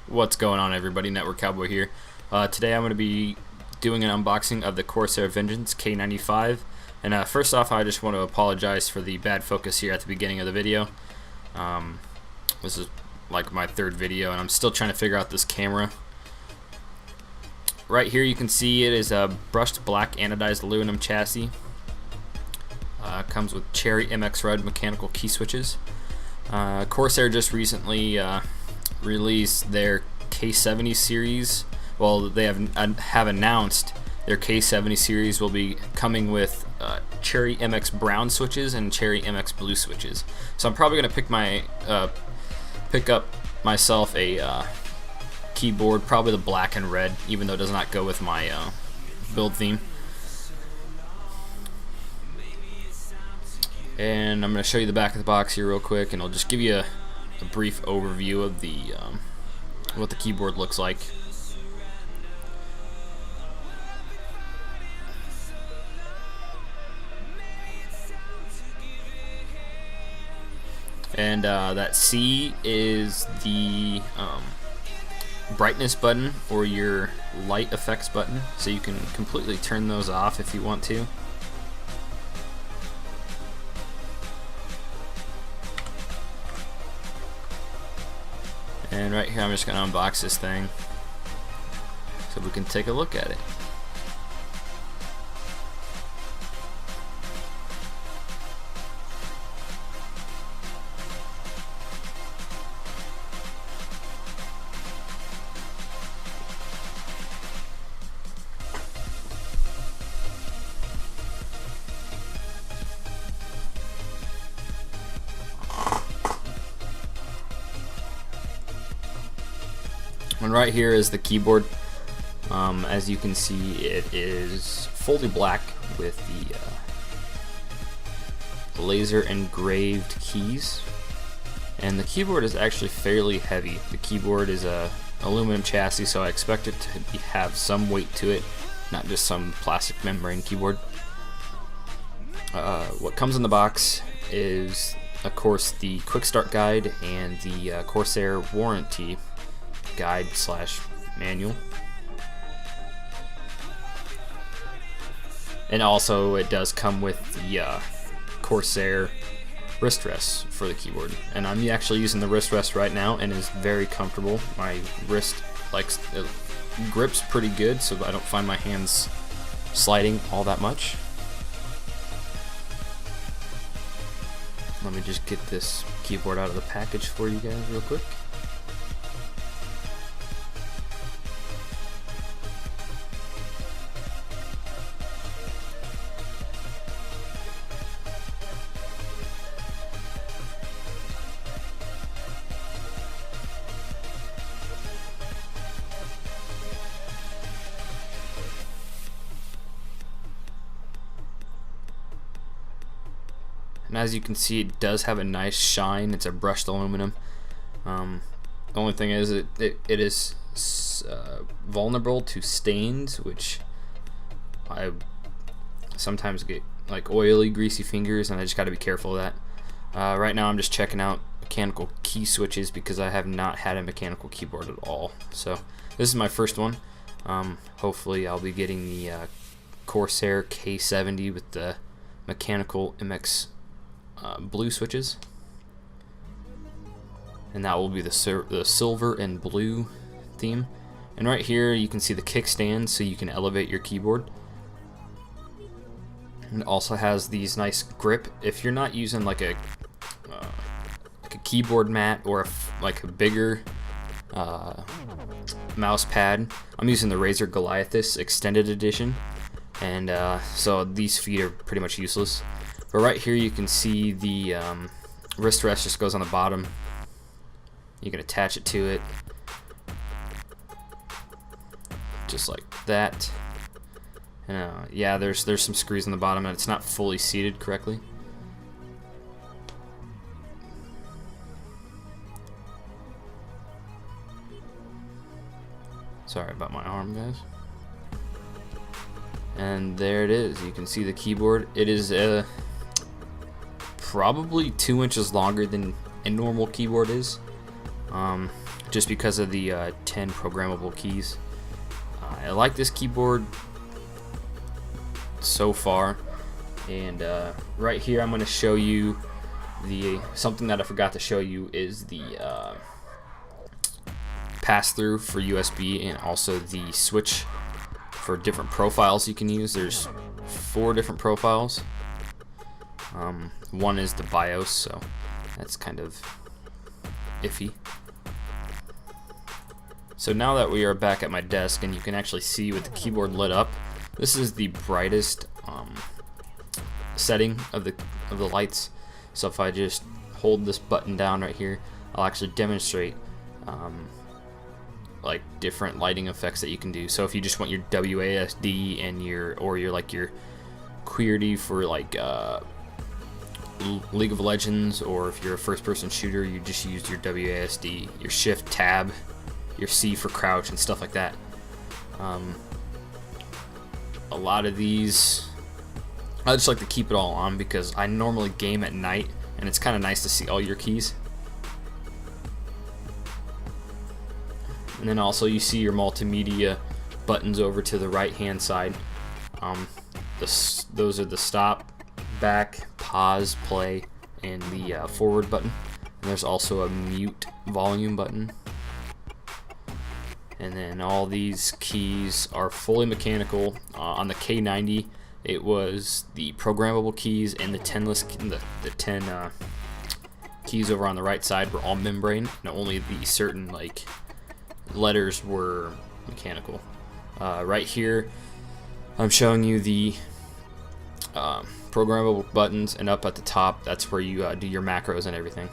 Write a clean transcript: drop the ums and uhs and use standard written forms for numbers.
What's going on, everybody? Network Cowboy here. Today I'm going to be doing an unboxing of the Corsair Vengeance K95. And first off, I just want to apologize for the bad focus here at the beginning of the video. This is like my third video, and I'm still trying to figure out this camera. Right here you can see it is a brushed black anodized aluminum chassis. Comes with Cherry MX Red mechanical key switches. Corsair just recently released their K70 series. Well, they have announced their K70 series will be coming with Cherry MX Brown switches and Cherry MX Blue switches. So I'm probably gonna pick up myself a keyboard, probably the black and red, even though it does not go with my build theme. And I'm going to show you the back of the box here real quick, and I'll just give you a brief overview of the what the keyboard looks like. And that C is the brightness button or your light effects button, so you can completely turn those off if you want to. And right here I'm just going to unbox this thing so we can take a look at it. And right here is the keyboard. As you can see, it is fully black with the laser engraved keys, and the keyboard is actually fairly heavy. The keyboard is a aluminum chassis, so I expect it to have some weight to it, not just some plastic membrane keyboard. What comes in the box is, of course, the quick start guide and the Corsair warranty guide slash manual, and also it does come with the Corsair wrist rest for the keyboard, and I'm actually using the wrist rest right now, and is very comfortable. My wrist grips pretty good, so I don't find my hands sliding all that much. Let me just get this keyboard out of the package for you guys real quick. And as you can see, it does have a nice shine. It's a brushed aluminum. The only thing is it is vulnerable to stains, which I sometimes get like oily, greasy fingers, and I just got to be careful of that. Right now I'm just checking out mechanical key switches because I have not had a mechanical keyboard at all. So this is my first one. Hopefully I'll be getting the Corsair K70 with the mechanical MX blue switches, and that will be the silver and blue theme. And right here you can see the kickstand, so you can elevate your keyboard. And it also has these nice grip. If you're not using like a keyboard mat or like a bigger mouse pad, I'm using the Razer Goliathus Extended Edition, and so these feet are pretty much useless. But right here you can see the wrist rest just goes on the bottom. You can attach it to it just like that. And yeah, there's some screws on the bottom, and it's not fully seated correctly. Sorry about my arm, guys. And there it is. You can see the keyboard. It is probably 2 inches longer than a normal keyboard is. just because of the 10 programmable keys. I like this keyboard so far, and right here I'm going to show you something that I forgot to show you is the pass-through for USB, and also the switch for different profiles you can use. There's 4 different profiles. One is the BIOS, so that's kind of iffy. So now that we are back at my desk and you can actually see with the keyboard lit up, this is the brightest setting of the lights. So if I just hold this button down right here, I'll actually demonstrate like different lighting effects that you can do. So if you just want your WASD and your QWERTY for like League of Legends, or if you're a first-person shooter, you just use your WASD, your Shift Tab, your C for crouch and stuff like that. A lot of these, I just like to keep it all on because I normally game at night, and it's kind of nice to see all your keys. And then also you see your multimedia buttons over to the right-hand side. Those are the stop, back, pause, play, and the forward button. And there's also a mute volume button. And then all these keys are fully mechanical. On the K90, it was the programmable keys, and the 10 keys over on the right side were all membrane, and only the certain like letters were mechanical. Right here, I'm showing you the programmable buttons, and up at the top, that's where you do your macros and everything.